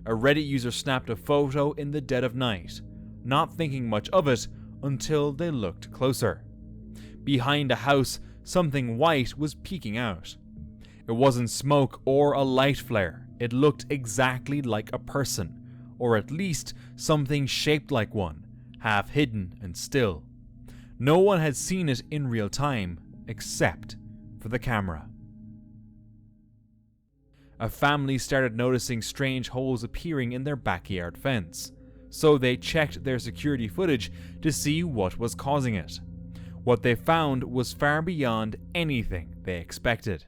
A Reddit user snapped a photo in the dead of night, not thinking much of it until they looked closer. Behind a house, something white was peeking out. It wasn't smoke or a light flare, it looked exactly like a person, or at least something shaped like one, half hidden and still. No one had seen it in real time, except for the camera. A family started noticing strange holes appearing in their backyard fence, so they checked their security footage to see what was causing it. What they found was far beyond anything they expected.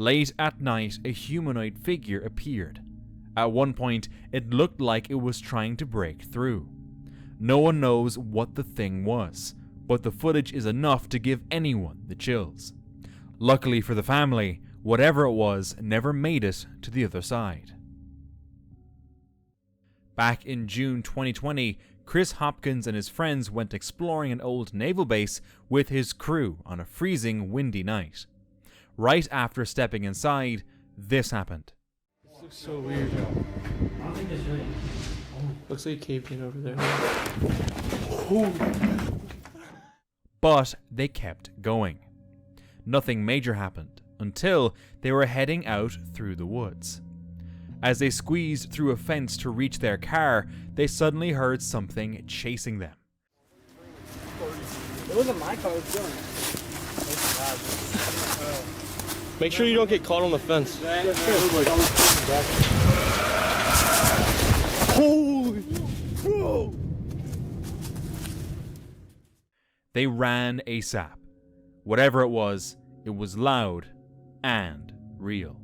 Late at night, a humanoid figure appeared. At one point, it looked like it was trying to break through. No one knows what the thing was, but the footage is enough to give anyone the chills. Luckily for the family, whatever it was never made it to the other side. Back in June 2020, Chris Hopkins and his friends went exploring an old naval base with his crew on a freezing, windy night. Right after stepping inside, this happened. This looks so weird. Looks like a cave in over there. But they kept going. Nothing major happened until they were heading out through the woods. As they squeezed through a fence to reach their car, they suddenly heard something chasing them. It wasn't my car, it was doing it. Make sure you don't get caught on the fence. Holy bro! They ran ASAP. Whatever it was loud and real.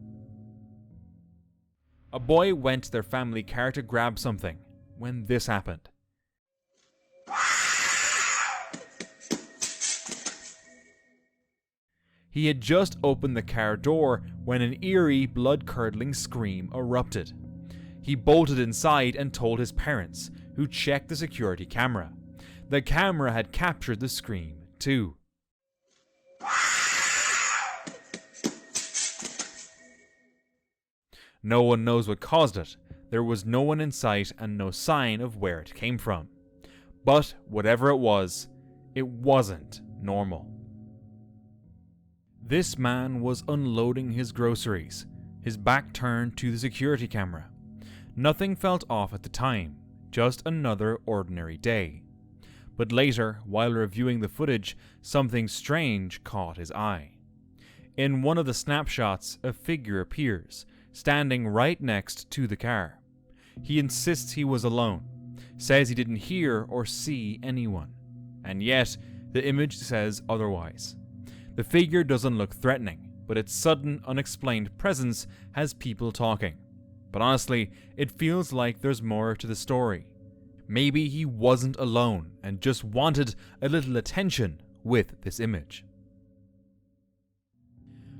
A boy went to their family car to grab something when this happened. He had just opened the car door when an eerie, blood-curdling scream erupted. He bolted inside and told his parents, who checked the security camera. The camera had captured the scream, too. No one knows what caused it. There was no one in sight and no sign of where it came from. But whatever it wasn't normal. This man was unloading his groceries, his back turned to the security camera. Nothing felt off at the time, just another ordinary day. But later, while reviewing the footage, something strange caught his eye. In one of the snapshots, a figure appears, standing right next to the car. He insists he was alone, says he didn't hear or see anyone, and yet the image says otherwise. The figure doesn't look threatening, but its sudden, unexplained presence has people talking. But honestly, it feels like there's more to the story. Maybe he wasn't alone and just wanted a little attention with this image.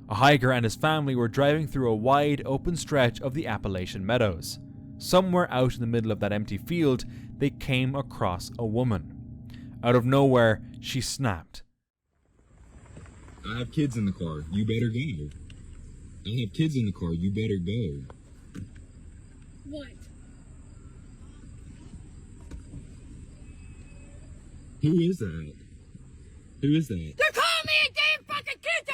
A hiker and his family were driving through a wide, open stretch of the Appalachian meadows. Somewhere out in the middle of that empty field, they came across a woman. Out of nowhere, she snapped. I have kids in the car, you better go. I have kids in the car, you better go. What? Who is that? Who is that? They're calling me a damn fucking kid!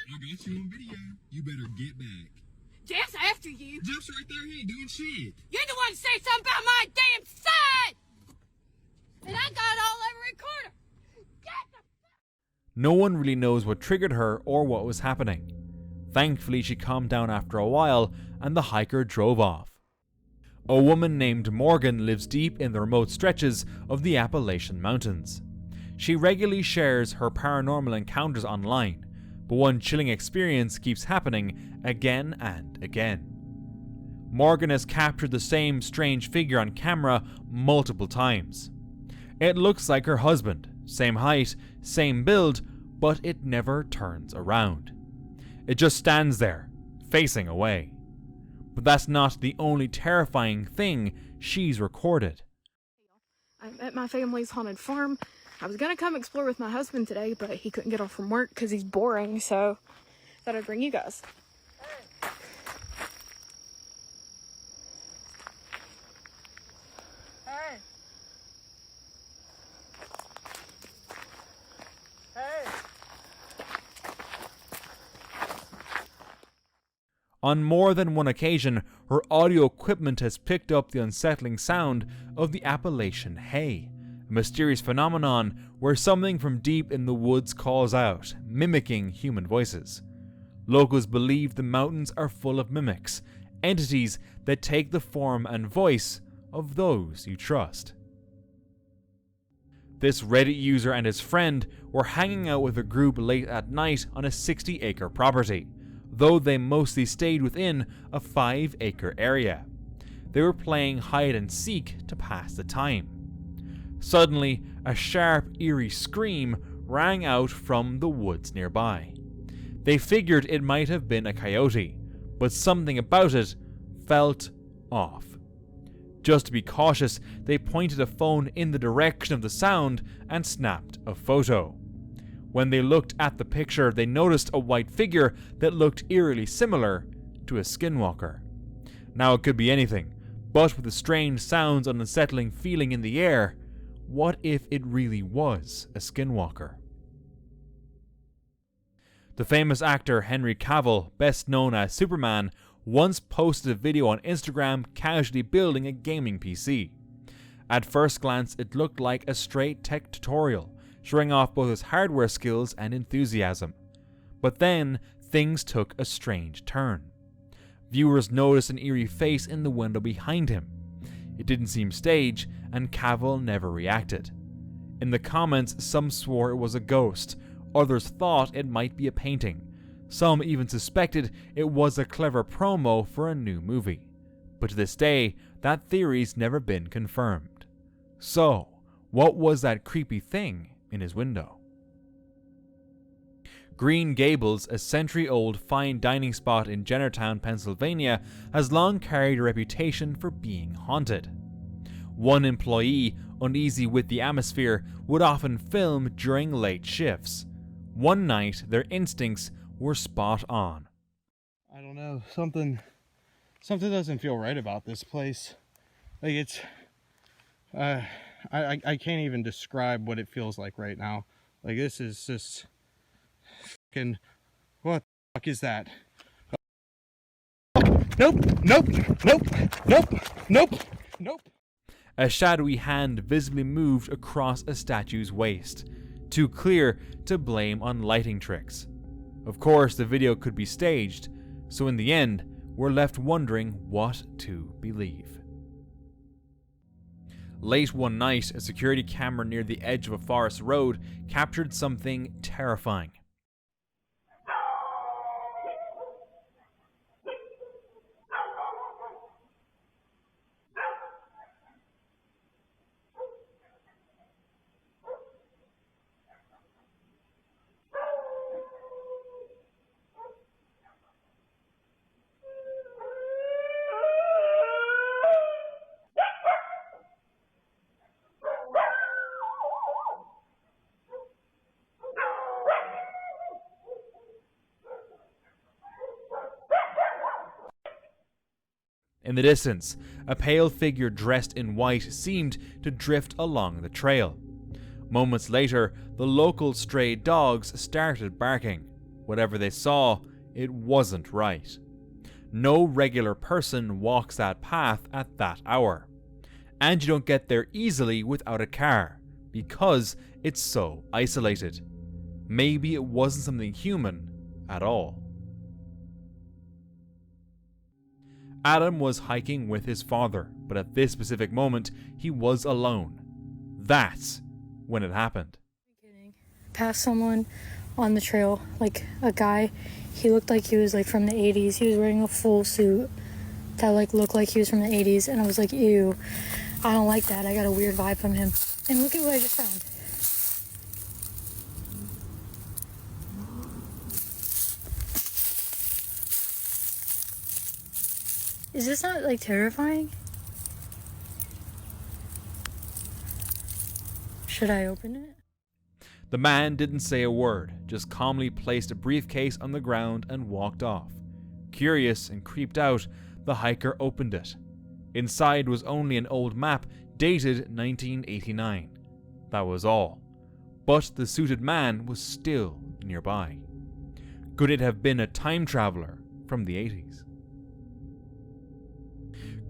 I got you on video. You better get back. Jeff's after you. Jeff's right there, he ain't doing shit. You're the one to say something about my damn son! And I got all over recorder. Get the No one really knows what triggered her or what was happening. Thankfully, she calmed down after a while and the hiker drove off. A woman named Morgan lives deep in the remote stretches of the Appalachian Mountains. She regularly shares her paranormal encounters online, but one chilling experience keeps happening again and again. Morgan has captured the same strange figure on camera multiple times. It looks like her husband, same height, same build, but it never turns around. It just stands there, facing away. But that's not the only terrifying thing she's recorded. I'm at my family's haunted farm. I was gonna come explore with my husband today, but he couldn't get off from work because he's boring, so I thought I'd bring you guys. Hey! Hey! On more than one occasion, her audio equipment has picked up the unsettling sound of the Appalachian hay, a mysterious phenomenon where something from deep in the woods calls out, mimicking human voices. Locals believe the mountains are full of mimics, entities that take the form and voice of those you trust. This Reddit user and his friend were hanging out with a group late at night on a 60-acre property, though they mostly stayed within a 5-acre area. They were playing hide and seek to pass the time. Suddenly, a sharp, eerie scream rang out from the woods nearby. They figured it might have been a coyote, but something about it felt off. Just to be cautious, they pointed a phone in the direction of the sound and snapped a photo. When they looked at the picture, they noticed a white figure that looked eerily similar to a skinwalker. Now it could be anything, but with the strange sounds and unsettling feeling in the air, what if it really was a skinwalker? The famous actor Henry Cavill, best known as Superman, once posted a video on Instagram casually building a gaming PC. At first glance, it looked like a straight tech tutorial, showing off both his hardware skills and enthusiasm. But then, things took a strange turn. Viewers noticed an eerie face in the window behind him. It didn't seem staged, and Cavill never reacted. In the comments, some swore it was a ghost, others thought it might be a painting. Some even suspected it was a clever promo for a new movie. But to this day, that theory's never been confirmed. So, what was that creepy thing in his window? Green Gables, a century-old fine dining spot in Jennertown, Pennsylvania, has long carried a reputation for being haunted. One employee, uneasy with the atmosphere, would often film during late shifts. One night, their instincts were spot on. I don't know, something doesn't feel right about this place. Like it's I can't even describe what it feels like right now. Like this is just fucking, what the fuck is that? Nope. A shadowy hand visibly moved across a statue's waist, too clear to blame on lighting tricks. Of course, the video could be staged, so in the end, we're left wondering what to believe. Late one night, a security camera near the edge of a forest road captured something terrifying. In the distance, a pale figure dressed in white seemed to drift along the trail. Moments later, the local stray dogs started barking. Whatever they saw, it wasn't right. No regular person walks that path at that hour. And you don't get there easily without a car, because it's so isolated. Maybe it wasn't something human at all. Adam was hiking with his father, but at this specific moment, he was alone. That's when it happened. Passed someone on the trail, like a guy. He looked like he was like from the 80s. He was wearing a full suit, that like looked like he was from the 80s, and I was like, ew, I don't like that. I got a weird vibe from him. And look at what I just found. Is this not like terrifying? Should I open it? The man didn't say a word, just calmly placed a briefcase on the ground and walked off. Curious and creeped out, the hiker opened it. Inside was only an old map dated 1989. That was all. But the suited man was still nearby. Could it have been a time traveler from the 80s?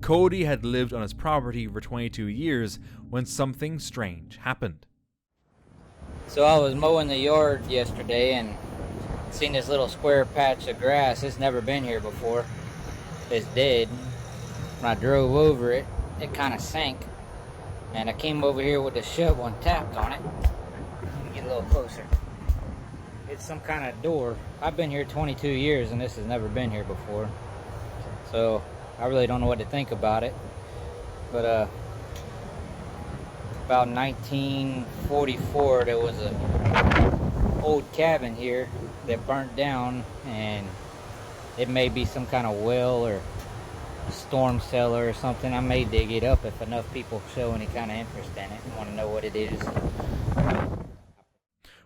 Cody had lived on his property for 22 years when something strange happened. So I was mowing the yard yesterday and seen this little square patch of grass. It's never been here before. It's dead. When I drove over it, it kind of sank. And I came over here with a shovel and tapped on it. Let me get a little closer. It's some kind of door. I've been here 22 years and this has never been here before. So I really don't know what to think about it. But about 1944, there was a old cabin here that burnt down, and it may be some kind of well or a storm cellar or something. I may dig it up if enough people show any kind of interest in it and want to know what it is.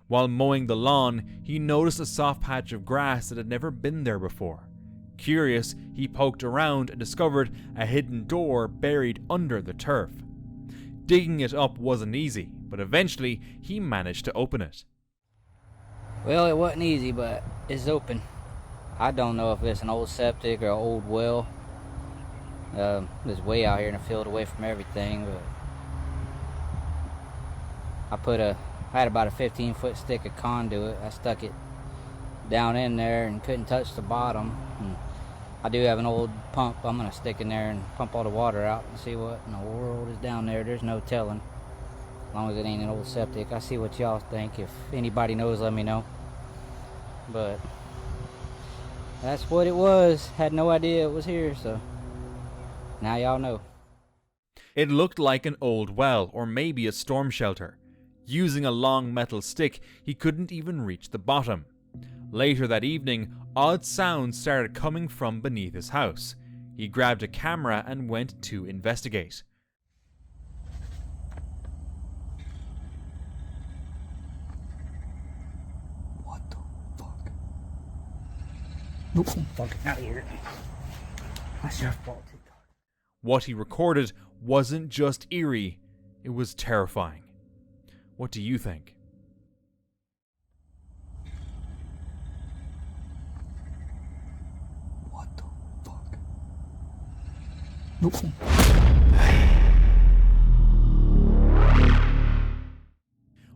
While mowing the lawn, he noticed a soft patch of grass that had never been there before. Curious, he poked around and discovered a hidden door buried under the turf. Digging it up wasn't easy, but eventually he managed to open it. Well, it wasn't easy, but it's open. I don't know if it's an old septic or an old well. It's way out here in the field away from everything, but I had about a 15-foot stick of conduit. I stuck it down in there and couldn't touch the bottom. And I do have an old pump. I'm gonna stick in there and pump all the water out and see what in the world is down there. There's no telling, as long as it ain't an old septic. I see what y'all think. If anybody knows, let me know. But that's what it was. Had no idea it was here, so now y'all know. It looked like an old well, or maybe a storm shelter. Using a long metal stick, he couldn't even reach the bottom. Later that evening, odd sounds started coming from beneath his house. He grabbed a camera and went to investigate. What the fuck? Nope, I'm fucking out of here. That's your fault. What he recorded wasn't just eerie, it was terrifying. What do you think? What the fuck? Nope.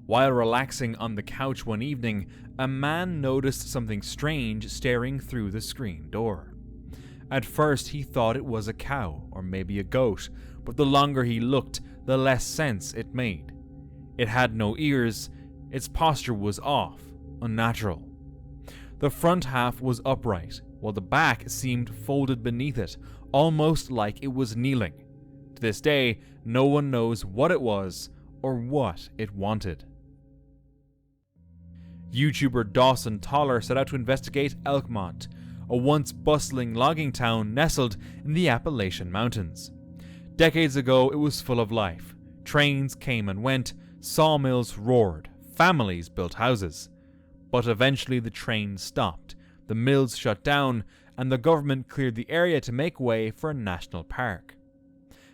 While relaxing on the couch one evening, a man noticed something strange staring through the screen door. At first he thought it was a cow or maybe a goat, but the longer he looked, the less sense it made. It had no ears, its posture was off, unnatural. The front half was upright, while the back seemed folded beneath it, almost like it was kneeling. To this day, no one knows what it was or what it wanted. YouTuber Dawson Toller set out to investigate Elkmont, a once bustling logging town nestled in the Appalachian Mountains. Decades ago, it was full of life. Trains came and went, sawmills roared, families built houses. But eventually the trains stopped, the mills shut down, and the government cleared the area to make way for a national park.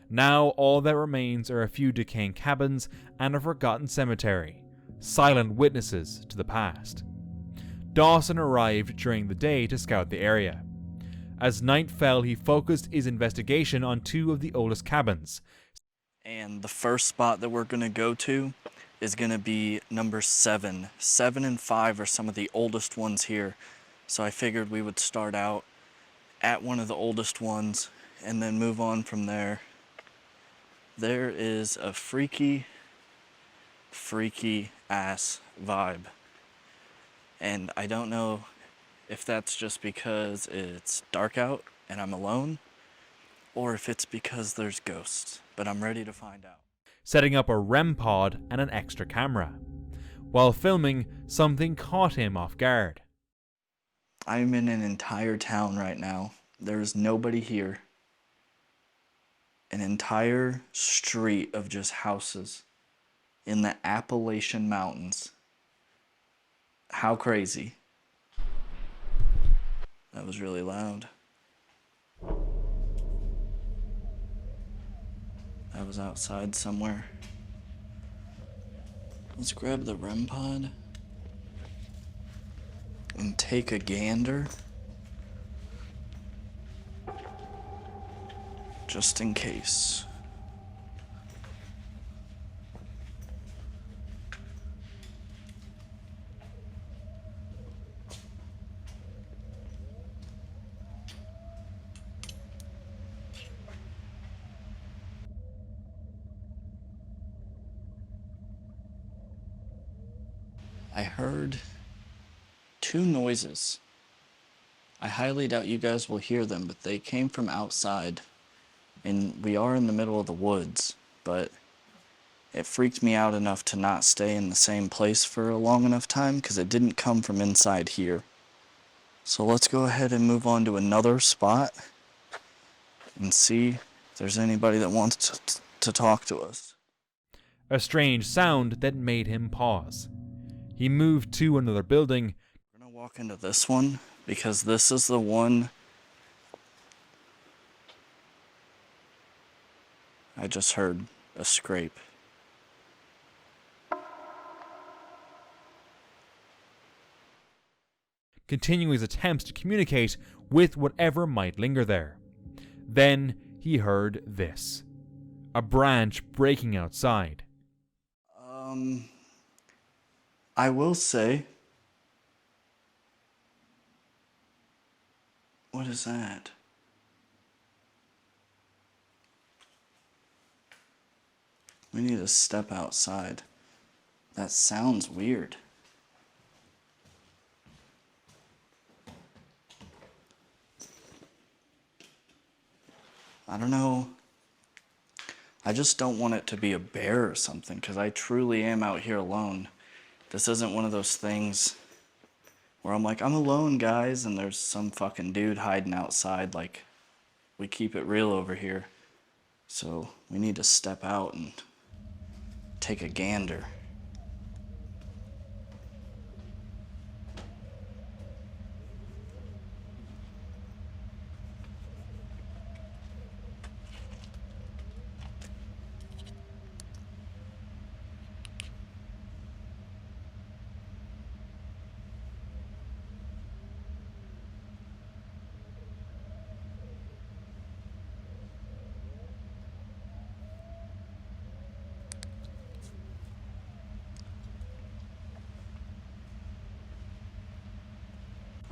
Now all that remains are a few decaying cabins and a forgotten cemetery, silent witnesses to the past. Dawson arrived during the day to scout the area. As night fell, he focused his investigation on two of the oldest cabins. And the first spot that we're going to go to is going to be number 7. 7 and 5 are some of the oldest ones here. So I figured we would start out at one of the oldest ones and then move on from there. There is a freaky ass vibe. And I don't know if that's just because it's dark out and I'm alone, or if it's because there's ghosts, but I'm ready to find out. setting up a REM pod and an extra camera. While filming, something caught him off guard. I'm in an entire town right now. There's nobody here. An entire street of just houses in the Appalachian mountains. How crazy. That was really loud. I was outside somewhere. Let's grab the REM pod and take a gander. Just in case. I heard two noises. I highly doubt you guys will hear them, but they came from outside. And we are in the middle of the woods, but it freaked me out enough to not stay in the same place for a long enough time because it didn't come from inside here. So let's go ahead and move on to another spot and see if there's anybody that wants to talk to us. A strange sound that made him pause. He moved to another building. We're gonna walk into this one because this is the one I just heard a scrape. Continuing his attempts to communicate with whatever might linger there. Then he heard this. A branch breaking outside. I will say, what is that? We need to step outside. That sounds weird. I don't know. I just don't want it to be a bear or something, because I truly am out here alone. This isn't one of those things where I'm like, I'm alone, guys, and there's some fucking dude hiding outside. Like, we keep it real over here. So we need to step out and take a gander.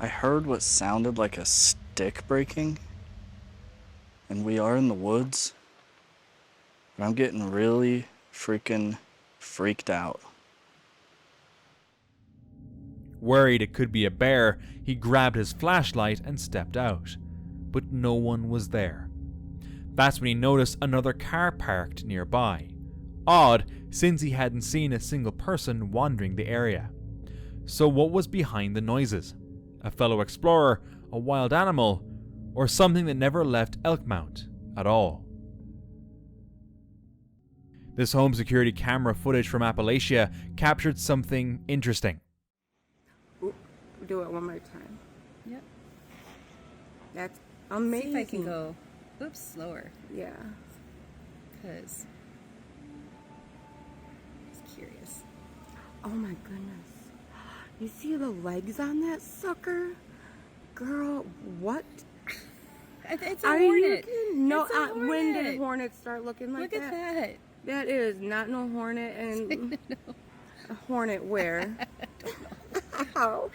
I heard what sounded like a stick breaking, and we are in the woods, but I'm getting really freaking freaked out. Worried it could be a bear, he grabbed his flashlight and stepped out, but no one was there. That's when he noticed another car parked nearby. Odd, since he hadn't seen a single person wandering the area. So what was behind the noises? A fellow explorer, a wild animal, or something that never left Elkmount at all? This home security camera footage from Appalachia captured something interesting. Ooh, do it one more time. Yep. That's See amazing. if I can go, oops, slower. Yeah. Because I was curious. Oh my goodness. You see the legs on that sucker? Girl, what? It's a Are hornet. you kidding? No, It's a hornet. when did hornets start looking like Look that? at that. That is not no hornet and a hornet where? How?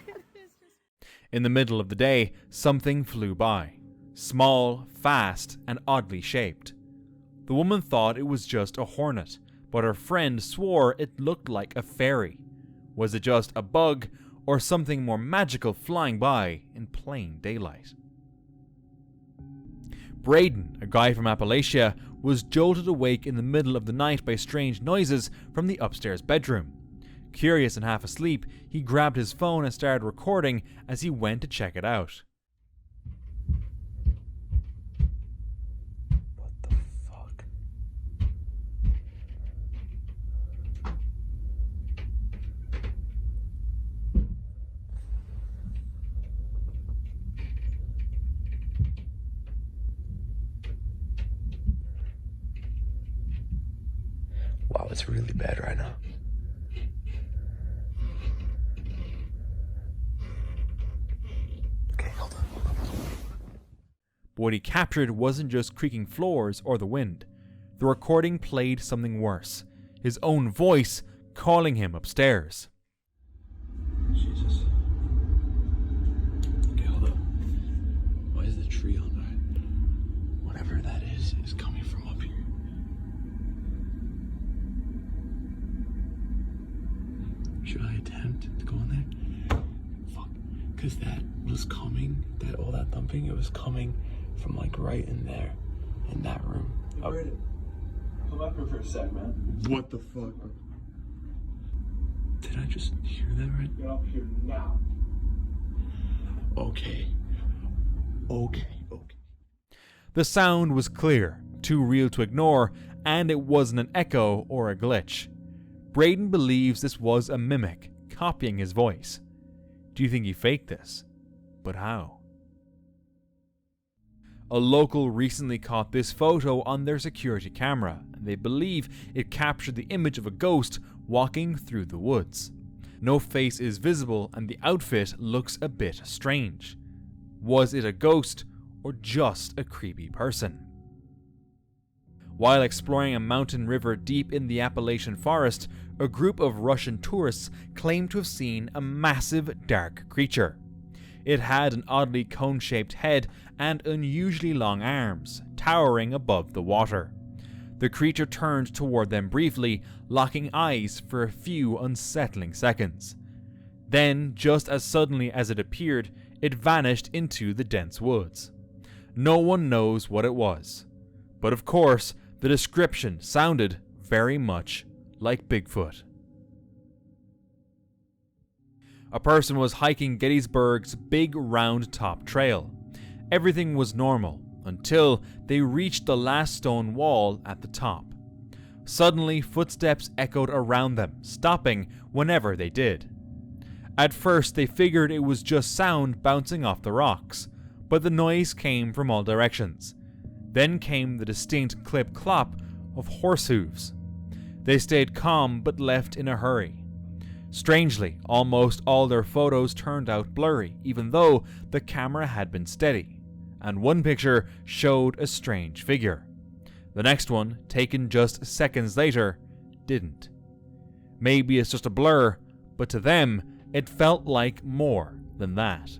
In the middle of the day, something flew by. Small, fast, and oddly shaped. The woman thought it was just a hornet, but her friend swore it looked like a fairy. Was it just a bug, or something more magical flying by in plain daylight? Braden, a guy from Appalachia, was jolted awake in the middle of the night by strange noises from the upstairs bedroom. Curious and half asleep, he grabbed his phone and started recording as he went to check it out. What the fuck? Wow, it's really bad right now. Okay, hold on. But what he captured wasn't just creaking floors or the wind. The recording played something worse. His own voice calling him upstairs. Jesus. Okay, hold up. Why is the tree on that? Whatever that is coming from up here. Should I attempt to go in there? Fuck. Because that was coming, all that thumping, it was coming from like right in there, in that room. Come up here for a sec, man. What the fuck? Did I just hear that right? Get up here now. Okay. The sound was clear, too real to ignore, and it wasn't an echo or a glitch. Braden believes this was a mimic, copying his voice. Do you think he faked this? But how? A local recently caught this photo on their security camera, and they believe it captured the image of a ghost walking through the woods. No face is visible and the outfit looks a bit strange. Was it a ghost or just a creepy person? While exploring a mountain river deep in the Appalachian forest, a group of Russian tourists claimed to have seen a massive dark creature. It had an oddly cone-shaped head and unusually long arms, towering above the water. The creature turned toward them briefly, locking eyes for a few unsettling seconds. Then, just as suddenly as it appeared, it vanished into the dense woods. No one knows what it was. But of course, the description sounded very much like Bigfoot. A person was hiking Gettysburg's big round top trail. Everything was normal until they reached the last stone wall at the top. Suddenly, footsteps echoed around them, stopping whenever they did. At first, they figured it was just sound bouncing off the rocks, but the noise came from all directions. Then came the distinct clip-clop of horse hooves. They stayed calm but left in a hurry. Strangely, almost all their photos turned out blurry, even though the camera had been steady, and one picture showed a strange figure. The next one, taken just seconds later, didn't. Maybe it's just a blur, but to them, it felt like more than that.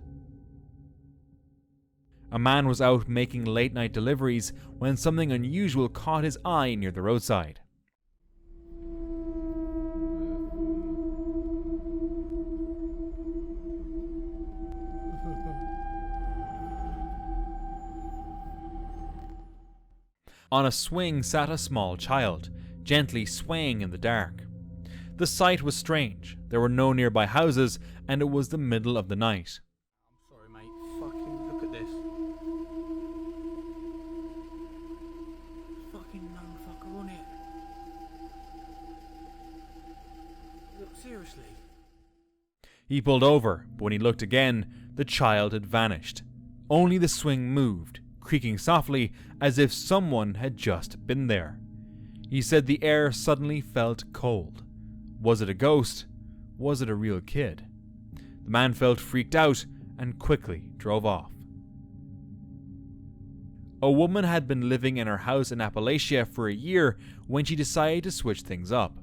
A man was out making late-night deliveries when something unusual caught his eye near the roadside. On a swing sat a small child, gently swaying in the dark. The sight was strange. There were no nearby houses, and it was the middle of the night. I'm sorry, mate. Fucking look at this. Fucking motherfucker on it. Look, seriously. He pulled over, but when he looked again, the child had vanished. Only the swing moved, creaking softly as if someone had just been there. He said the air suddenly felt cold. Was it a ghost? Was it a real kid? The man felt freaked out and quickly drove off. A woman had been living in her house in Appalachia for a year when she decided to switch things up.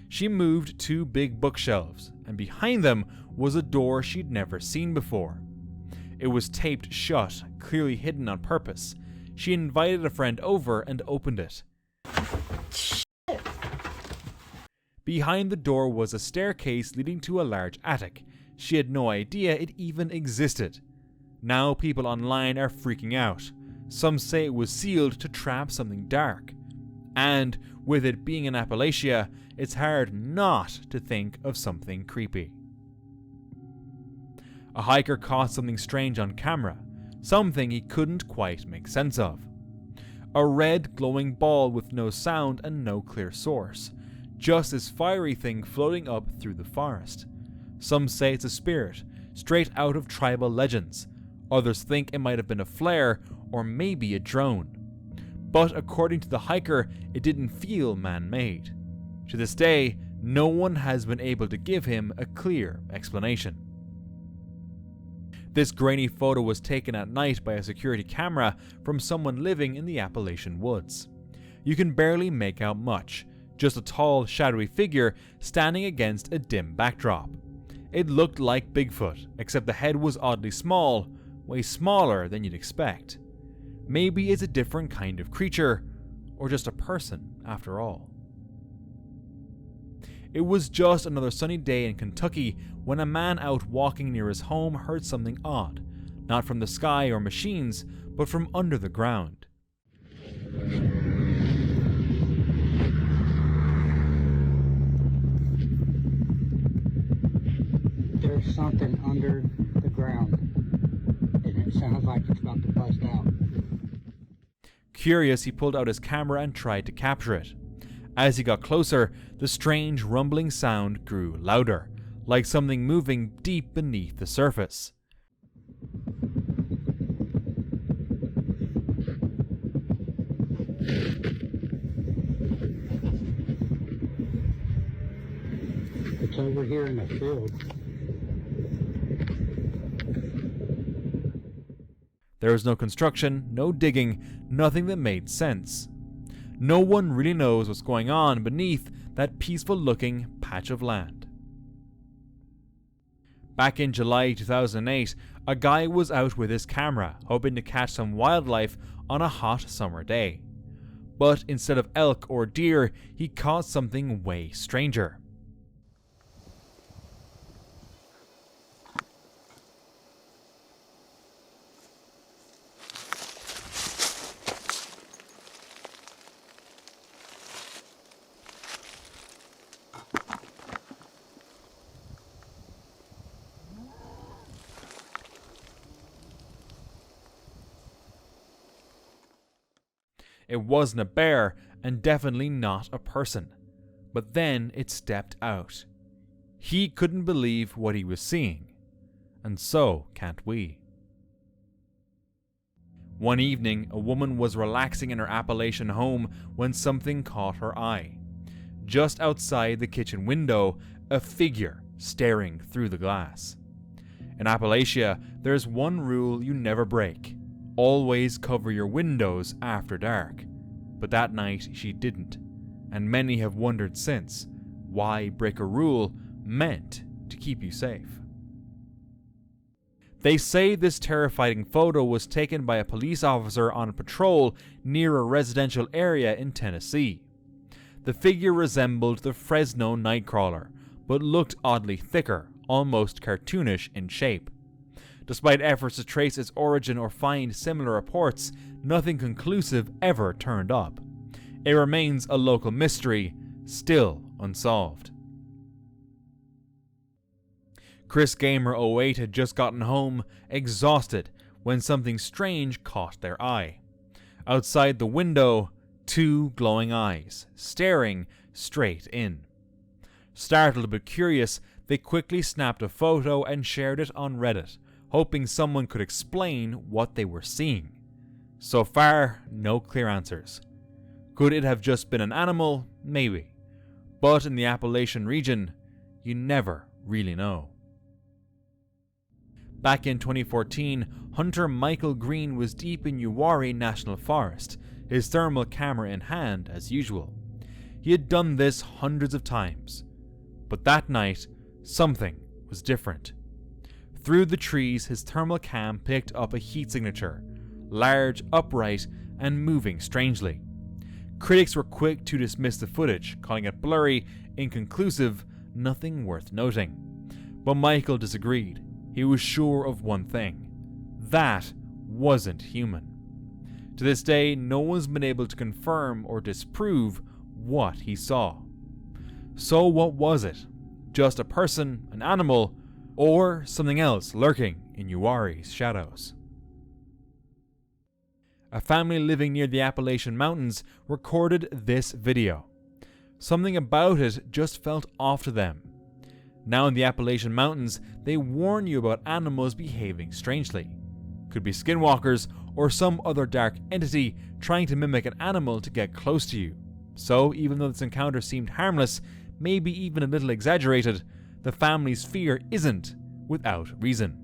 She moved 2 big bookshelves, and behind them was a door she'd never seen before. It was taped shut, clearly hidden on purpose. She invited a friend over and opened it. Behind the door was a staircase leading to a large attic. She had no idea it even existed. Now people online are freaking out. Some say it was sealed to trap something dark. And with it being in Appalachia, it's hard not to think of something creepy. A hiker caught something strange on camera, something he couldn't quite make sense of. A red glowing ball with no sound and no clear source, just this fiery thing floating up through the forest. Some say it's a spirit, straight out of tribal legends. Others think it might have been a flare or maybe a drone. But according to the hiker, it didn't feel man-made. To this day, no one has been able to give him a clear explanation. This grainy photo was taken at night by a security camera from someone living in the Appalachian woods. You can barely make out much, just a tall, shadowy figure standing against a dim backdrop. It looked like Bigfoot, except the head was oddly small, way smaller than you'd expect. Maybe it's a different kind of creature, or just a person after all. It was just another sunny day in Kentucky when a man out walking near his home heard something odd, not from the sky or machines, but from under the ground. There's something under the ground, and it sounds like it's about to bust out. Curious, he pulled out his camera and tried to capture it. As he got closer, the strange rumbling sound grew louder, like something moving deep beneath the surface. It's over here in the field. There was no construction, no digging, nothing that made sense. No one really knows what's going on beneath that peaceful-looking patch of land. Back in July 2008, a guy was out with his camera, hoping to catch some wildlife on a hot summer day. But instead of elk or deer, he caught something way stranger. It wasn't a bear, and definitely not a person. But then it stepped out. He couldn't believe what he was seeing. And so can't we. One evening, a woman was relaxing in her Appalachian home when something caught her eye. Just outside the kitchen window, a figure staring through the glass. In Appalachia, there's one rule you never break. Always cover your windows after dark. But that night she didn't, and many have wondered since why break a rule meant to keep you safe. They say this terrifying photo was taken by a police officer on patrol near a residential area in Tennessee. The figure resembled the Fresno nightcrawler, but looked oddly thicker, almost cartoonish in shape. Despite efforts to trace its origin or find similar reports, nothing conclusive ever turned up. It remains a local mystery, still unsolved. Chris Gamer 08 had just gotten home, exhausted, when something strange caught their eye. Outside the window, two glowing eyes, staring straight in. Startled but curious, they quickly snapped a photo and shared it on Reddit, hoping someone could explain what they were seeing. So far, no clear answers. Could it have just been an animal? Maybe. But in the Appalachian region, you never really know. Back in 2014, hunter Michael Green was deep in Uwharrie National Forest, his thermal camera in hand as usual. He had done this hundreds of times. But that night, something was different. Through the trees, his thermal cam picked up a heat signature, large, upright, and moving strangely. Critics were quick to dismiss the footage, calling it blurry, inconclusive, nothing worth noting. But Michael disagreed. He was sure of one thing. That wasn't human. To this day, no one's been able to confirm or disprove what he saw. So what was it? Just a person, an animal, or something else lurking in Uwharrie's shadows? A family living near the Appalachian Mountains recorded this video. Something about it just felt off to them. Now in the Appalachian Mountains, they warn you about animals behaving strangely. Could be skinwalkers or some other dark entity trying to mimic an animal to get close to you. So even though this encounter seemed harmless, maybe even a little exaggerated, the family's fear isn't without reason.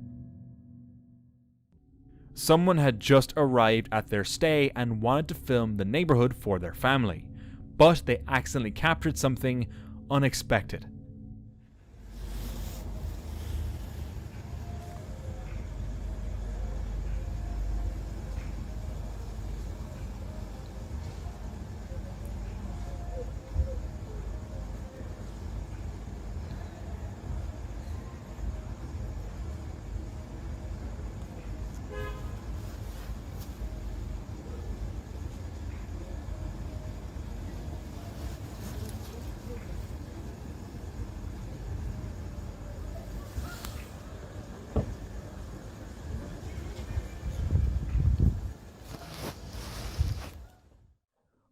Someone had just arrived at their stay and wanted to film the neighborhood for their family, but they accidentally captured something unexpected.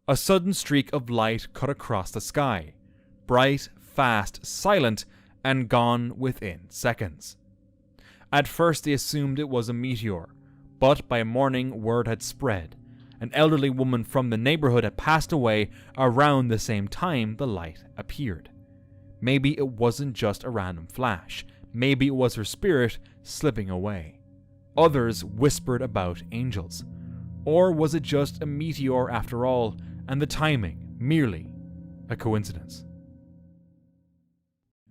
A sudden streak of light cut across the sky, bright, fast, silent, and gone within seconds. At first they assumed it was a meteor, but by morning word had spread. An elderly woman from the neighborhood had passed away around the same time the light appeared. Maybe it wasn't just a random flash, maybe it was her spirit slipping away. Others whispered about angels. Or was it just a meteor after all, and the timing merely a coincidence?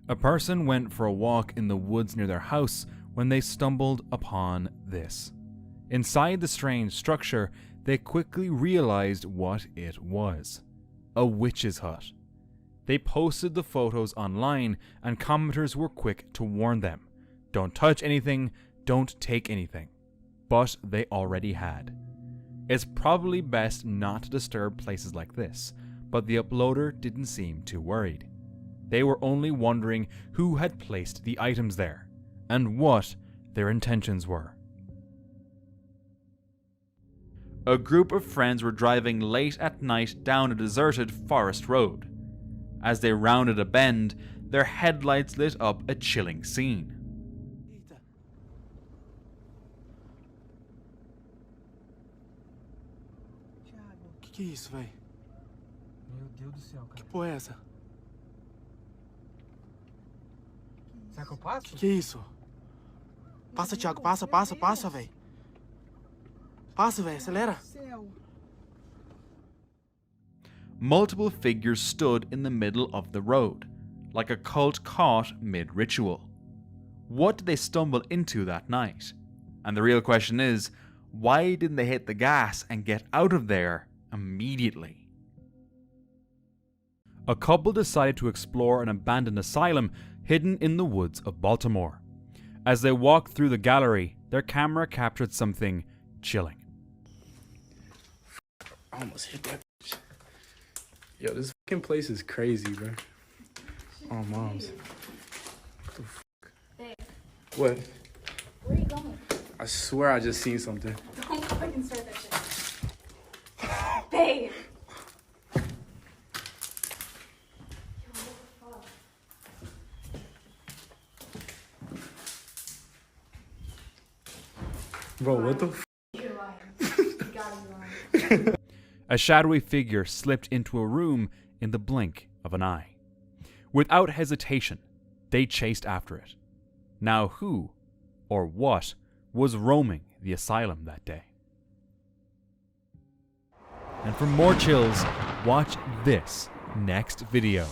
A person went for a walk in the woods near their house when they stumbled upon this. Inside the strange structure, they quickly realized what it was: a witch's hut. They posted the photos online, and commenters were quick to warn them, don't touch anything, don't take anything. But they already had. It's probably best not to disturb places like this, but the uploader didn't seem too worried. They were only wondering who had placed the items there, and what their intentions were. A group of friends were driving late at night down a deserted forest road. As they rounded a bend, their headlights lit up a chilling scene. Que é isso, véi? Meu Deus do céu, cara. Que porra é essa? Será que eu passo? Que é isso? Passa, Thiago, passa, véi. Passa, véi, acelera. Multiple figures stood in the middle of the road, like a cult caught mid-ritual. What did they stumble into that night? And the real question is, why didn't they hit the gas and get out of there immediately? A couple decided to explore an abandoned asylum hidden in the woods of Baltimore. As they walked through the gallery, their camera captured something chilling. I almost hit that bitch. Yo, this fucking place is crazy, bro. Oh, moms. What the fuck? Babe. What? Where are you going? I swear I just seen something. Don't fucking start that shit. Babe! Bro, what the f? You're lying. You gotta be lying. A shadowy figure slipped into a room in the blink of an eye. Without hesitation, they chased after it. Now who, or what, was roaming the asylum that day? And for more chills, watch this next video.